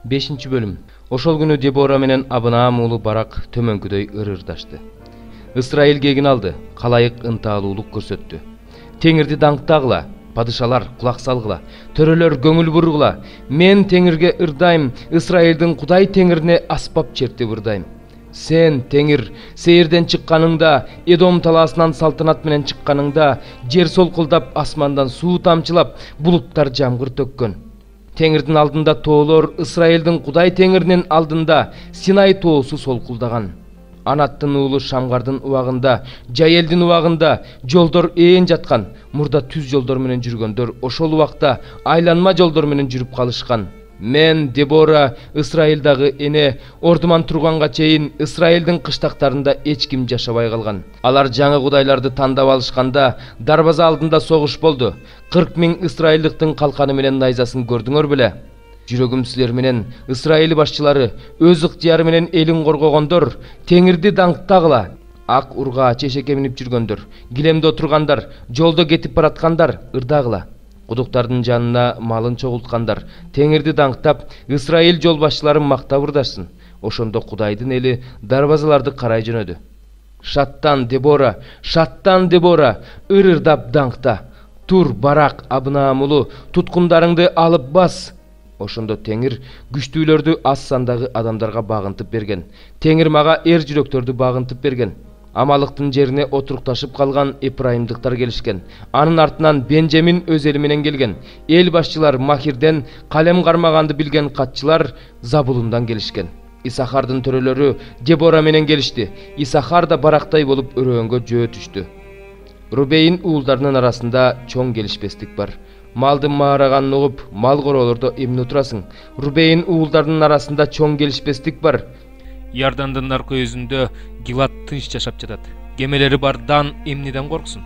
5-бөлүм. Ошол күнү Дебора менен Абынаам уулу Барак төмөнкүдөй ырырдашты. Ысрайыл кегин алды, калайык ынтаалуулук көрсөттү. Теңирди даңктагыла, падышалар кулак салгыла, төрөлөр көңүл бургула. Мен Теңирге ырдайм, Ысрайылдын Кудай Теңирине аспап чертип ырдайм. Сен, Теңир, Сейирден чыкканыңда, Эдом талаасынан салтанат менен чыкканыңда, жер солкулдап, асмандан суу тамчылап, булуттар жамгыр төккөн. Теңирдин алдында тоолор, Ысрайылдын Кудай Теңиринин алдында Синай тоосу солкулдаган. Анаттын уулу Шамгардын убагында, Жайелдин убагында жолдор ээн жаткан. Мурда түз жолдор менен жүргөндөр ошол убакта айланма жолдор менен жүрүп калышкан. Мен, Дебора, Ысрайылдагы эне, ордуман турганга чейин Ысрайылдын кыштактарында эч ким жашабай калган. Алар жаңы кудайларды тандап алышканда дарбаза алдында согуш болду. 40 000 Ысрайылдыктын калканы менен найзасын көрдүңөр беле? Жүрөгүм силер менен, Ысрайыл башчылары, өз ыктыяры менен элин коргогондор, Теңирди даңктагыла. Ак урга чешекке минип жүргөндөр, килемде отургандар, жолдо кетип бараткандар, ырдагыла. Кудуктардын жанына малын чогулткандар, Теңирди даңктап, Ысрайыл жол башчыларын мактап ырдашсын. Ошондо Кудайдын эли дарбазаларды карай жөнөдү. Шаттан, Дебора, ырырдап даңкта. Тур, Барак, Абынаам уулу, туткундарыңды алып бас. Ошондо Теңир күчтүүлөрдү аз сандагы адамдарга багынтып берген. Теңир мага эр жүрөктөрдү багынтып берген. Амалыктын жерине отурукташып калган Эпрайымдыктар келишкен. Анын артынан Бенжамин өз эли менен келген. Эл башчылар Махирден, калем кармаганды билген катчылар Забулундан келишкен. Исахардын төрөлөрү Дебора менен келишти. Исахар да Барактай болуп өрөөнгө жөө түштү. Рубейн уулдарынын арасында чоң келишпестик бар. Малдын маараганын угуп, мал короолордо эмне турасың? Рубейн уулдарынын арасында чоң келишпестик бар. Иордандын наркы өзүндө Гилад тынч жашап жатат. Кемелери бар Дан эмнеден корксун?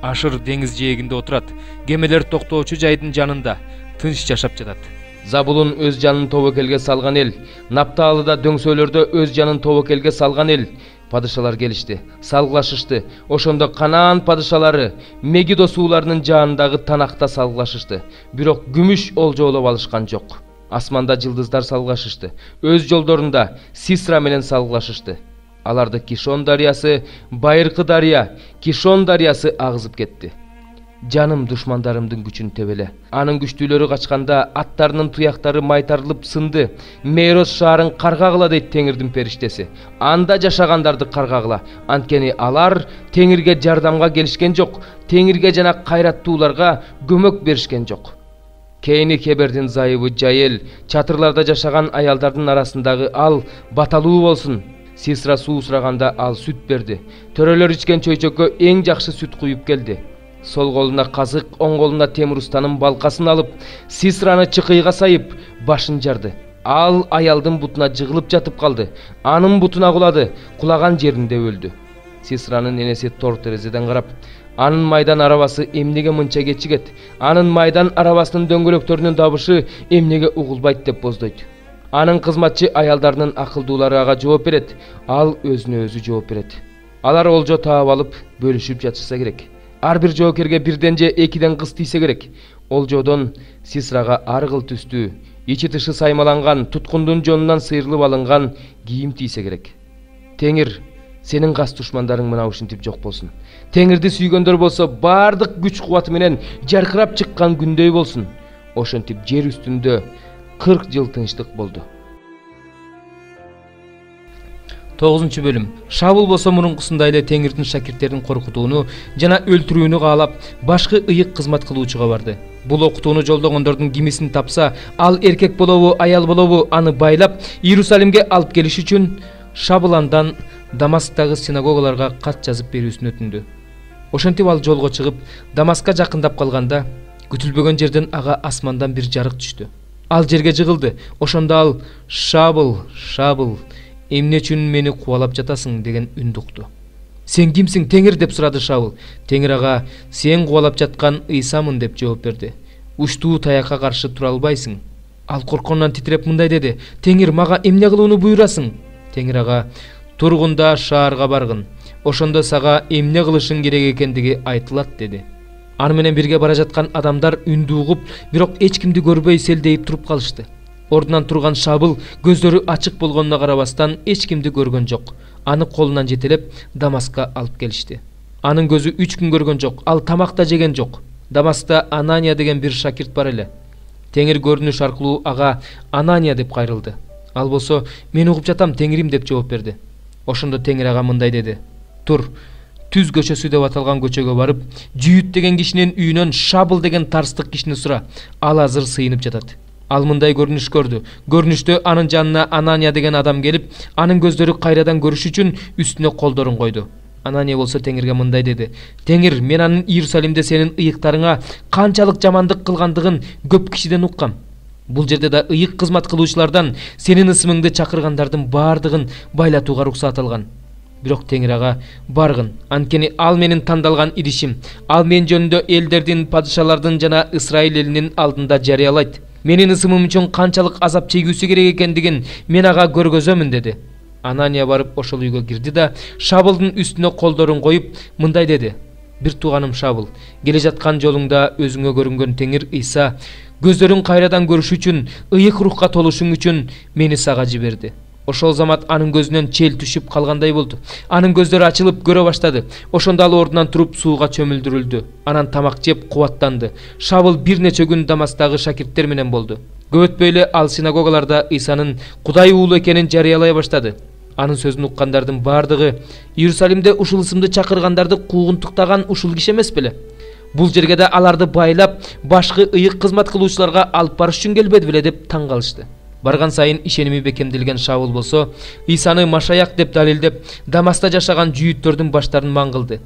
Ашыр деңиз жээгинде отурат. Кемелер токтоочу жайдын жанында тынч жашап жатат. Забулун өз жанын тобокелге салган эл. Напталыда дөңсөлөрдө өз жанын тобокелге салган эл. Падышалар келишти, салгылашышты. Ошондо Канаан падышалары Мегидо сууларынын жанындагы Танакта салгылашышты. Бирок күмүш олжоолоп алышкан жок. Асманда жылдыздар салгылашышты. Өз жолдорунда Сисра менен салгылашышты. Аларды Кишон дарыясы, байыркы дарыя, Кишон дарыясы агызып кетти. Жаным душмандарымдын күчүн төбеле. Анын күчтүүлөрү качканда аттарынын туяктары майтарылып сынды. Мейрос шаарын каргагыла дейт Теңирдин периштеси. Анда жашагандарды каргагыла. Анткени алар Теңирге жардамга келишкен жок. Теңирге жана кайраттууларга көмөк беришкен жок. Кейни Кебердин зайыбы Жайел, чатырларда жашаган аялдардын арасындагы ал баталуу болсун. Сисра суу сураганда ал сүт берди. Төрөлөр ичкен чөйчөккө эң жакшы сүт куюп келди. Сол колуна казык, оң колуна темир устанын балкасын алып, Сисраны чыкыйга сайып, башын жарды. Ал аялдын бутуна жыгылып жатып калды. Анын бутуна кулады, кулаган жеринде өлдү. Сисранын энеси тор терезеден карап, анын майдан арабасы эмнеге мынча кечигет? Анын майдан арабасынын дөңгөлөктөрүнүн дабышы эмнеге угулбайт деп боздойт. Анын кызматчы аялдарынын акылдуулары ага жооп берет. Ал өзүнө өзү жооп берет. Алар олжо таап алып, бөлүшүп жатышса керек. Ар бир жоокерге бирден же экиден кыз тийсе керек. Олжодон Сисрага ар кыл түстүү, ичи тышы саймаланган, туткундун жонунан сыйрылып алынган кийим тийсе керек. Теңир, сенин кас душмандарың мына ушинтип жок болсун. Теңирди сүйгөндөр болсо бардык күч кубаты менен жаркырап чыккан күндөй болсун. Ошентип жер үстүндө 40 жыл тынчтык болду. 9-бөлүм. Шабыл болсо мурункусундай эле Теңирдин шакирттерин коркутууну жана өлтүрүүнү каалап, башкы ыйык кызмат кылуучуга барды. Бул окутууну жолдогондордун кимисин тапса, ал эркек болобу, аял болобу аны байлап, Иерусалимге алып келиш үчүн Шабыландан Дамасктагы синагогаларга кат жазып берүүсүн өтүндү. Ошентип ал жолго чыгып, Дамаскка жакындап калганда, күтүлбөгөн жерден ага асмандан бир жарык түштү. Ал жерге жыгылды. Ошондо ал Шабыл, эмне үчүн мени кубалап жатасың деген үндү укту. Сен кимсиң, Теңир деп сурады Шабыл. Теңир ага сен кубалап жаткан Ыйсамын деп жооп берди. Уштуу таякка каршы тура албайсың. Ал корккондон титиреп мындай деди: Теңир, мага эмне кылууну буйрасың? Теңир ага: тургунда шаарга баргын. Ошондо сага эмне кылышың керек экендиги айтылат деди. Аны менен бирге бара жаткан адамдар үндү угуп, бирок эч кимди көрбөй селдейип туруп калышты. Ордунан турган Шабыл көздөрү ачык болгонуна карабастан эч кимди көргөн жок. Аны колунан жетелеп Дамаска алып келишти. Анын көзү 3 күн көргөн жок, ал тамак да жеген жок. Дамаскта Анания деген бир шакирт бар эле. Теңир көрүнүш аркылуу ага Анания деп кайрылды. Ал болсо мен угуп жатам Теңирим деп жооп берди. Ошондо Теңир ага мындай деди: "Тур, Түз көчөсү деп аталган көчөгө барып, Жүйүт деген кишинин үйүнөн Шабыл деген тарстык кишини сура. Ал азыр сыйынып жатат." Ал мындай көрүнүш көрдү. Көрүнүштө анын жанына Анания деген адам келип, анын көздөрү кайрадан көрүш үчүн үстүнө колдорун койду. Анания болсо Теңирге мындай деди: "Теңир, мен анын Иерусалимде сенин ыйыктарыңа канчалык жамандык кылгандыгын көп кишиден уккам. Бул жерде да ыйык кызмат кылуучулардан сенин ысымыңды чакыргандардын баардыгын байлатууга уруксат алган." Бирок Теңир ага: "Баргын, анткени ал менин тандалган идишим. Ал мен жөнүндө элдердин, падышалардын жана Исраил элинин алдында жарыялайт. Менин ысымым үчүн канчалык азап чегүүсү керек экендигин мен ага көргөзөмүн" деди. Анания барып ошол үйгө кирди да Шабылдын үстүнө колдорун коюп мындай деди: "Бир тууганым Шабыл, келе жаткан жолуңда өзүңө көрүнгөн Теңир Ыйса көздөрүң кайрадан көрүш үчүн, ыйык рухка толушуң үчүн мени сага жиберди." Ошол замат анын көзүнөн чел түшүп калгандай болду. Анын көздөрү ачылып көрө баштады. Ошондо ал ордунан туруп сууга чөмүлдүрүлдү. Анан тамак жеп кубаттанды. Шабыл бир нече күн Дамастагы шакирттер менен болду. Көп өтпөй эле ал синагогаларда Ыйсанын Кудай уулу экенин жарыялай баштады. Анын сөзүн уккандардын баардыгы: "Иерусалимде ушул ысымды чакыргандарды куугунтуктаган ушул киши эмес беле? Бул жерге да аларды байлап, башкы ыйык кызмат кылуучуларга алып барыш үчүн келбеди беле?" деп таң калышты. Барган сайын ишеними бекемделген Шабыл болсо Ыйсаны Машаяк деп далилдеп, Дамаста жашаган жүйүттөрдүн баштарын маңгылды.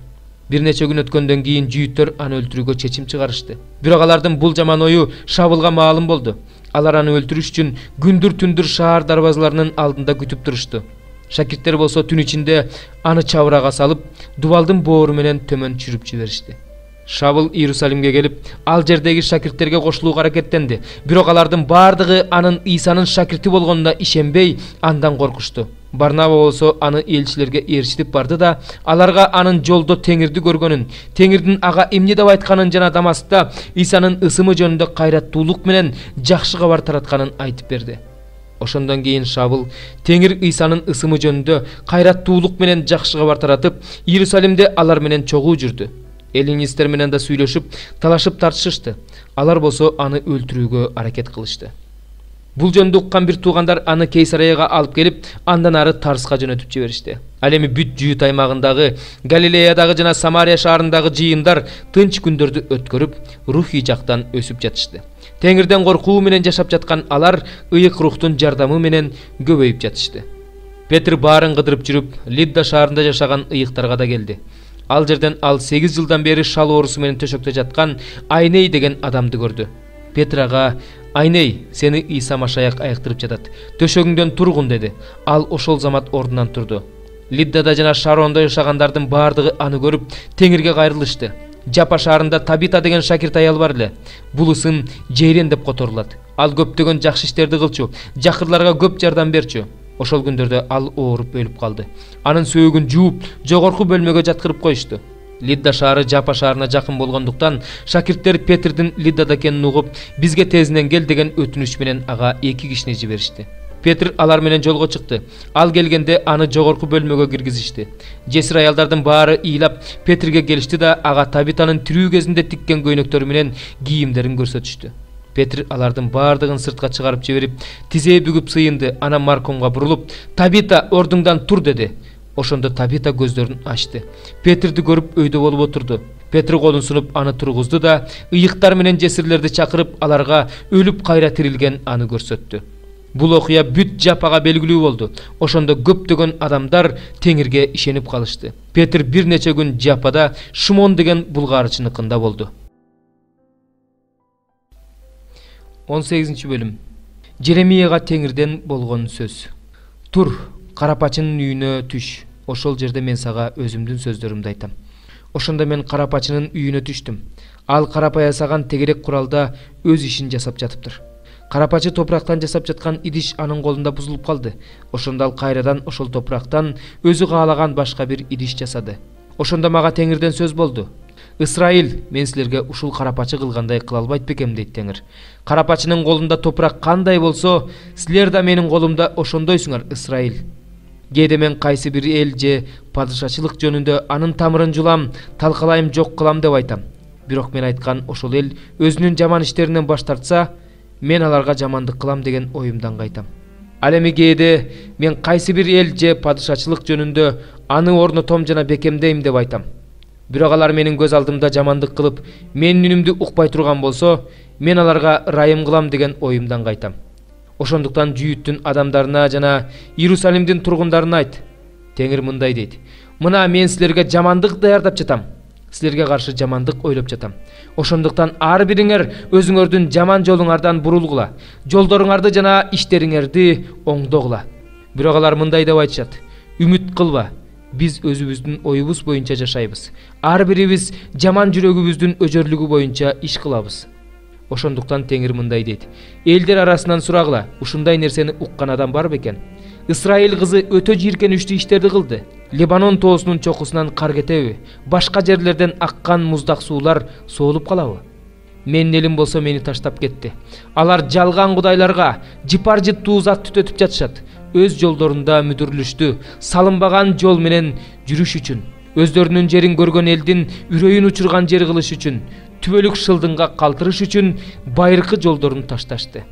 Бир нече күн өткөндөн кийин жүйүттөр аны өлтүрүүгө чечим чыгарышты. Бирок алардын бул жаман ою Шабылга маалым болду. Алар аны өлтүрүш үчүн күндүр түндүр шаар дарбазаларынын алдында күтүп турушту. Шакирттер болсо түн ичинде аны чабырага салып, дубалдын боору менен төмөн чүрүп жиберишти. Шабыл Иерусалимге келип, ал жердеги шакирттерге кошулууга аракеттенди. Бирок алардын баардыгы анын Ыйсанын шакирти болгонуна ишенбей, андан коркушту. Барнаба болсо аны элчилерге ээрчитип барды да, аларга анын жолдо Теңирди көргөнүн, Теңирдин ага эмне деп айтканын жана Дамаскта Ыйсанын ысымы жөнүндө кайраттуулук менен жакшы кабар таратканын айтып берди. Ошондон кийин Шабыл Теңир Ыйсанын ысымы жөнүндө кайраттуулук менен жакшы кабар таратып, Иерусалимде алар менен чогуу жүрдү. Эллинисттер менен да сүйлөшүп, талашып тартышышты. Алар болсо аны өлтүрүүгө аракет кылышты. Бул жөнүндө уккан бир туугандар аны Кейсарияга алып келип, андан ары Тарска жөнөтүп жиберишти. Ал эми бүт Жүйүт аймагындагы, Галилеядагы жана Самария шаарындагы жыйындар тынч күндөрдү өткөрүп, рухий жактан өсүп жатышты. Теңирден коркуу менен жашап жаткан алар ыйык рухтун жардамы менен көбөйүп жатышты. Петр баарын кыдырып жүрүп, Лидда шаарында жашаган ыйыктарга да келди. Ал жерден ал 8 жылдан бери шал оорусу менен төшөктө жаткан Айней деген адамды көрдү. Петр ага: "Айней, сени Ыйса Машаяк айыктырып жатат. Төшөгүңдөн тургун" деди. Ал ошол замат ордунан турду. Лиддада жана Шарондо жашагандардын баардыгы аны көрүп, Теңирге кайрылышты. Жапа шаарында Табита деген шакирт аял бар эле. Бул ысым Жейрен деп которулат. Ал көптөгөн жакшы иштерди кылчу, жакырларга көп жардам берчү. Ошол күндөрдө ал ооруп өлүп калды. Анын сөөгүн жууп, жогорку бөлмөгө жаткырып коюшту. Лидда шаары Жапа шаарына жакын болгондуктан, шакирттер Петрдин Лиддада экенин угуп, бизге тезинен кел деген өтүнүч менен ага 2 кишини жиберишти. Петр алар менен жолго чыкты. Ал келгенде аны жогорку бөлмөгө киргизишти. Жесир аялдардын баары ыйлап Петрге келишти да ага Табитанын тирүү кезинде тиккен көйнөктөрү менен кийимдерин көрсөтүштү. Петр алардын баардыгын сыртка чыгарып жиберип, тизее бүгүп сыйынды. Анан Маркомго бурулуп: "Табита, ордуңдан тур" деди. Ошондо Табита көздөрүн ачты. Петрди көрүп өйдө болуп отурду. Петр колун сунуп аны тургузду да ыйыктар менен жесирлерди чакырып, аларга өлүп кайра тирилген аны көрсөттү. Бул окуя бүт Жапага белгилүү болду. Ошондо көптөгөн адамдар Теңирге ишенип калышты. Петр бир нече күн Жапада Шимон деген булгаарчыныкында болду. 18 бөлүм. Жеремияга Теңирден болгон сөз. Тур, карапачынын үйүнө түш. Ошол жерде мен сага өзүмдүн сөздөрүмдү айтам. Ошондо мен карапачынын үйүнө түштүм. Ал карапа ясаган тегерек куралда өз ишин жасап жатыптыр. Карапачы топурактан жасап жаткан идиш анын колунда бузулуп калды. Ошондо ал кайрадан ошол топурактан өзү каалаган башка бир идиш жасады. Ошондо мага Теңирден сөз болду. Ысрайыл мен силерге ушул карапачы кылгандай кыла албайт бекем дейт Теңир. Карапачынын колунда топурак кандай болсо, силер да менин колумда ошондойсуңар, Ысрайыл. Кээде мен кайсы бир эл же падышачылык жөнүндө анын тамырын жулам, талкалайм, жок кылам деп айтам. Бирок мен айткан ошол эл өзүнүн жаман иштеринен баш тартса, мен аларга жамандык кылам деген оюмдан кайтам. Ал эми кээде мен кайсы бир эл же падышачылык жөнүндө аны орнотом жана бекемдейм деп айтам. Бирок алар менин көз алдымда жамандык кылып, менин үнүмдү укпай турган болсо, мен аларга ырайым кылам деген оюмдан кайтам. Ошондуктан Жүйүттүн адамдарына жана Иерусалимдин тургундарына айт. Теңир мындай дейт: мына мен силерге жамандык даярдап жатам. Силерге каршы жамандык ойлоп жатам. Ошондуктан ар бириңер өзүңөрдүн жаман жолуңардан бурулгула, жолдоруңарды жана иштериңерди оңдогула. Бирок алар мындай деп айтышат: үмүт кылба, биз өзүбүздүн оюбуз боюнча жашайбыз. Ар бирибиз жаман жүрөгүбүздүн өжөрлүгү боюнча иш кылабыз. Ошондуктан Теңир мындай дейт: элдер арасынан сурагыла, ушундай нерсени уккан адам бар бекен? Ысрайыл кызы өтө жийиркеничтүү иштерди кылды. Лебанон тоосунун чокусунан кар кетеби? Башка жерлерден аккан муздак суулар соолуп калабы? Менин элим болсо мени таштап кетти. Алар жалган кудайларга жыпар-жыттуу зат түтөтүп жатышат. Өз жолдорунда мүдүрүлүштү, салынбаган жол менен жүрүш үчүн, өздөрүнүн жерин көргөн элдин үрөйүн учурган жер кылыш үчүн, түбөлүк шылдыңга калтырыш үчүн байыркы жолдорун ташташты.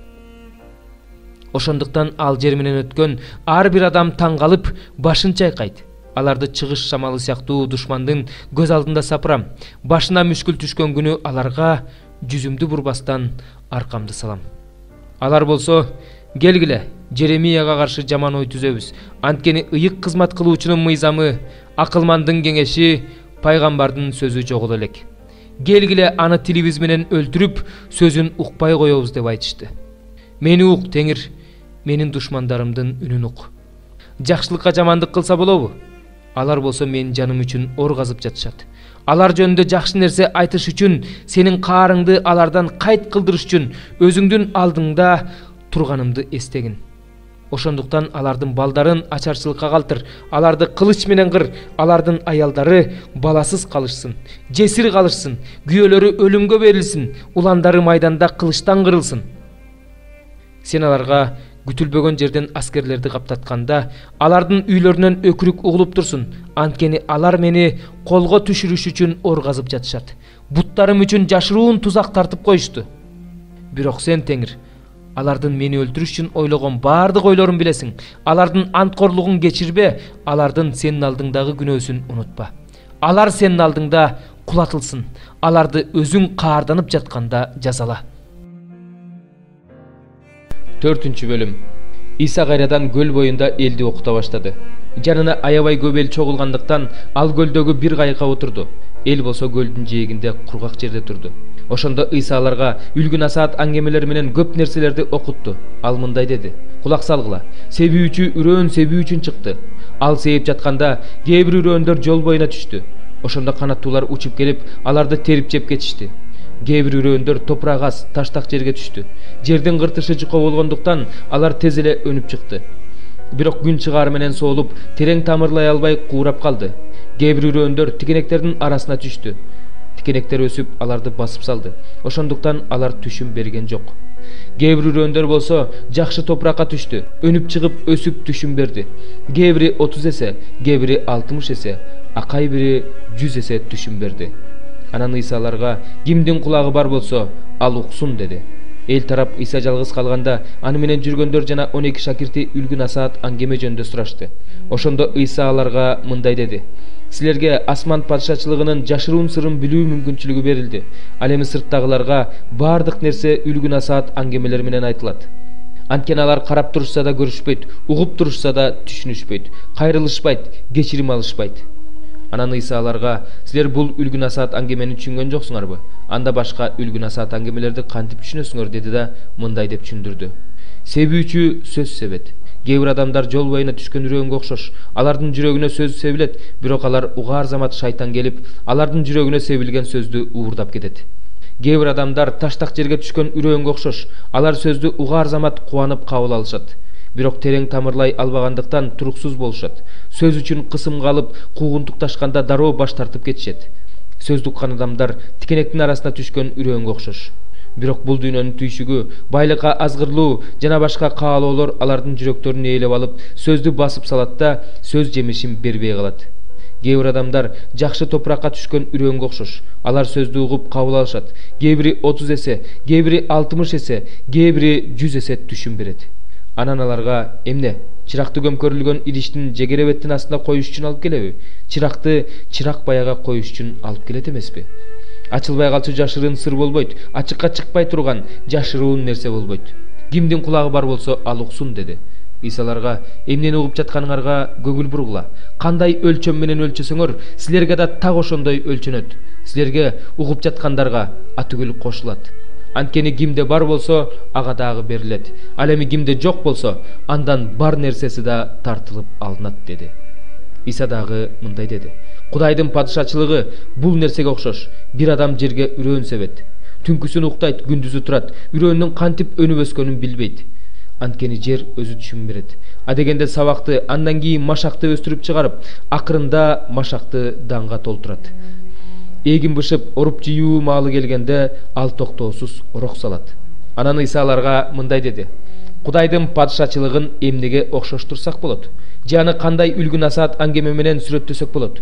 Ошондуктан ал жер менен өткөн ар бир адам таң калып, башын чайкайт. Аларды чыгыш шамалы сыяктуу душмандын көз алдында сапырам. Башына мүшкүл түшкөн күнү аларга жүзүмдү бурбастан аркамды салам. Алар болсо: келгиле, Жеремияга каршы жаман ой түзөбүз. Анткени ыйык кызмат кылуучунун мыйзамы, акылмандын кеңеши, пайгамбардын сөзү жок элек. Келгиле, аны тилибиз менен өлтүрүп, сөзүн укпай коебуз деп айтышты. Мени ук, Теңир, менин душмандарымдын үнүн ук. Жакшылыкка жамандык кылса болобу? Алар болсо менин жаным үчүн ор казып жатышат. Алар жөнүндө жакшы нерсе айтыш үчүн, сенин каарыңды алардан кайт кылдырыш үчүн өзүңдүн алдыңда турганымды эстегин. Ошондуктан алардын балдарын ачарчылыкка калтыр, аларды кылыч менен кыр, алардын аялдары баласыз калышсын, жесир калышсын, күйөлөрү өлүмгө берилсин, уландары майданда кылычтан кырылсын. Сен аларга күтүлбөгөн жерден аскерлерди каптатканда, алардын үйлөрүнөн өкүрүк угулуп турсун, анткени алар мени колго түшүрүш үчүн ор казып жатышат. Буттарым үчүн жашыруун тузак тартып коюшту. Бирок сен, Теңир, алардын мени өлтүрүш үчүн ойлогон баардык ойлорун билесиң. Алардын анткорлугун кечирбе, алардын сенин алдыңдагы күнөөсүн унутпа. Алар сенин алдыңда кулатылсын, аларды өзүң каарданып жатканда жазала. 4 бөлүм. Иса кайрадан көл боюнда элди окута баштады. Жанына аябай көп эл чогулгандыктан ал көлдөгү бир кайыкка отурду. Эл болсо көлдүн жээгинде кургак жерде турду. Ошондо Иса аларга үлгү насаат аңгемелер менен көп нерселерди окутту. Ал мындай деди: кулак салгыла, себүүчү үрөөн себүү үчүн чыкты. Ал сейип жатканда кээ бир үрөөндөр жол боюна түштү. Ошондо канаттуулар учуп келип, аларды терип жеп кетишти. Кээ бир үрөөндөр топурак аз, таштак жерге түштү. Жердин кыртышы жука болгондуктан алар тез эле өнүп чыкты. Бирок күн чыгаар менен соолуп, терең тамырлай албай куурап калды. Кээ бир үрөөндөр тикенектердин арасына түштү. Тикенектер өсүп, аларды басып салды. Ошондуктан алар түшүм берген жок. Кээ бир үрөөндөр болсо жакшы топуракка түштү. Өнүп чыгып, өсүп түшүм берди. Кээ бири 30 эсе, кээ бири 60 эсе, кай бири 100 эсе түшүм берди. Анан Иса аларга: кимдин кулагы бар болсо, ал уксун деди. Эл тарап Иса жалгыз калганда, аны менен жүргөндөр жана 12 шакирти үлгү насаат аңгеме жөнүндө сурашты. Ошондо Иса аларга мындай деди: силерге асман падышачылыгынын жашыруун сырын билүү мүмкүнчүлүгү берилди. Ал эми сырттагыларга баардык нерсе үлгү насаат аңгемелер менен айтылат. Анткени алар карап турушса да көрүшпөйт, угуп турушса да түшүнүшпөйт, кайрылышпайт, кечирим алышпайт. Анан Иса аларга: силер бул үлгү насаат аңгемени түшүнгөн жоксуңарбы? Анда башка үлгү насаат аңгемелерди кантип түшүнөсүңөр, деди да мындай деп түшүндүрдү. Себүүчү сөз себет. Кээ бир адамдар жол боюна түшкөн үрөөнгө окшош. Алардын жүрөгүнө сөз себилет, бирок алар угаар замат шайтан келип, алардын жүрөгүнө себилген сөздү уурдап кетет. Кээ бир адамдар таштак жерге түшкөн үрөөнгө окшош. Алар сөздү угаар замат кубанып кабыл алышат. Бирок терең тамырлай албагандыктан туруксуз болушат. Сөз үчүн кысымга алып, куугунтукташканда дароо баш тартып кетишет. сөздүк кан адамдар тикенектин арасына түшкөн үрөөнгө окшош. Бирок бул дүйнөнүн түйшүгү, байлыкка азгырлуу жана башка каалоолор алардын жүрөктөрүн ээлеп алып, сөздү басып салат да сөз жемишин бербей калат. Кээ бир адамдар жакшы топуракка түшкөн үрөөнгө окшош. Алар сөздү угуп кабыл алышат. Кээ бири 30 эсе, кээ бири 60 эсе, кээ бири 100 эсе түшүн берет. Анан аларга эмне? Чыракты көмкөрүлгөн идиштин жегеребеттин астына коюш үчүн алып келеби? Чыракты чырак баяга коюш үчүн алып келет эмеспи? Ачылбай калчу жашырын сыр болбойт, ачыкка чыкпай турган жашыруун нерсе болбойт. Кимдин кулагы бар болсо ал уксун деди. Исаларга эмнени угуп жатканыңарга көңүл бургула. Кандай өлчөм менен өлчөсөңөр, силерге да так ошондой өлчөнөт. Силерге угуп жаткандарга атүгүл кошулат. Анткени кимде бар болсо, ага дагы берилет. Ал эми кимде жок болсо, андан бар нерсеси да тартылып алынат деди. Иса дагы мындай деди: Кудайдын падышачылыгы бул нерсеге окшош. Бир адам жерге үрөөн себет. Түнкүсүн уктайт, күндүзү турат. Үрөөнүн кантип өнүп өскөнүн билбейт. Анткени жер өзү түшүн берет. Адегенде сабакты, андан кийин машакты өстүрүп чыгарып, акырында машакты данга толтурат. Эгин бышып, оруп жыюу маалы келгенде ал токтоосуз орок салат. Анан Иса аларга мындай деди: Кудайдын падышачылыгын эмнеге окшоштурсак болот? Же аны кандай үлгү насаат аңгеме менен сүрөттөсөк болот?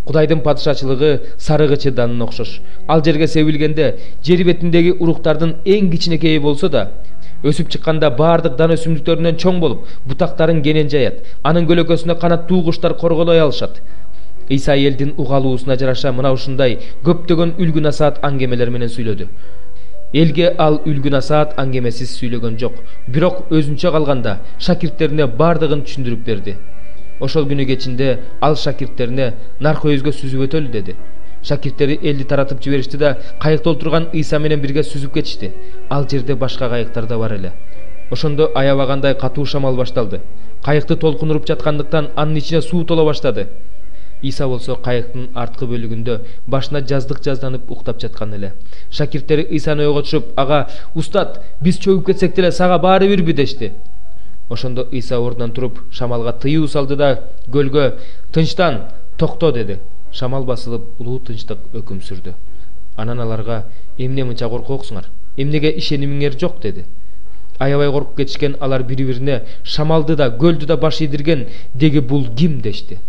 Кудайдын падышачылыгы сарыгычы данына окшош. Ал жерге себилгенде жер бетиндеги уруктардын эң кичинекейи болсо да, өсүп чыкканда баардык дан өсүмдүктөрүнөн чоң болуп, бутактарын кенен жаят. Анын көлөкөсүнө канаттуу куштар корголой алышат. Иса элдин угалуусуна жараша мына ушундай көптөгөн үлгү насаат аңгемелер менен сүйлөдү. Элге ал үлгү насаат аңгемесиз сүйлөгөн жок, бирок өзүнчө калганда шакирттерине бардыгын түшүндүрүп берди. Ошол күнү кечинде ал шакирттерине наркөйүзгө сүзүп өтөлү деди. Шакирттери элди таратып жиберишти да кайыкта отурган Иса менен бирге сүзүп кетишти. Ал жерде башка кайыктар да бар эле. Ошондо аябагандай катуу шамал башталды. Кайыкты толкун уруп жаткандыктан анын ичине суу тола баштады. Иса болсо кайыктын арткы бөлүгүндө башына жаздык жазданып уктап жаткан эле. Шакирттери Исаны ойго түшүп, ага: "Устат, биз чөгүп кетсек деле сага баары бирби" дешти. Ошондо Иса ордунан туруп, шамалга тыюу салды да көлгө: "Тынчтан, токто" деди. Шамал басылып, улуу тынчтык өкүм сүрдү. Анан аларга: "Эмне мынча коркоксуңар? Эмнеге ишенимиңер жок?" деди. Аябай коркуп кетишкен алар бири-бирине: "Шамалды да, көлдү да баш ийдирген деги бул ким?" дешти.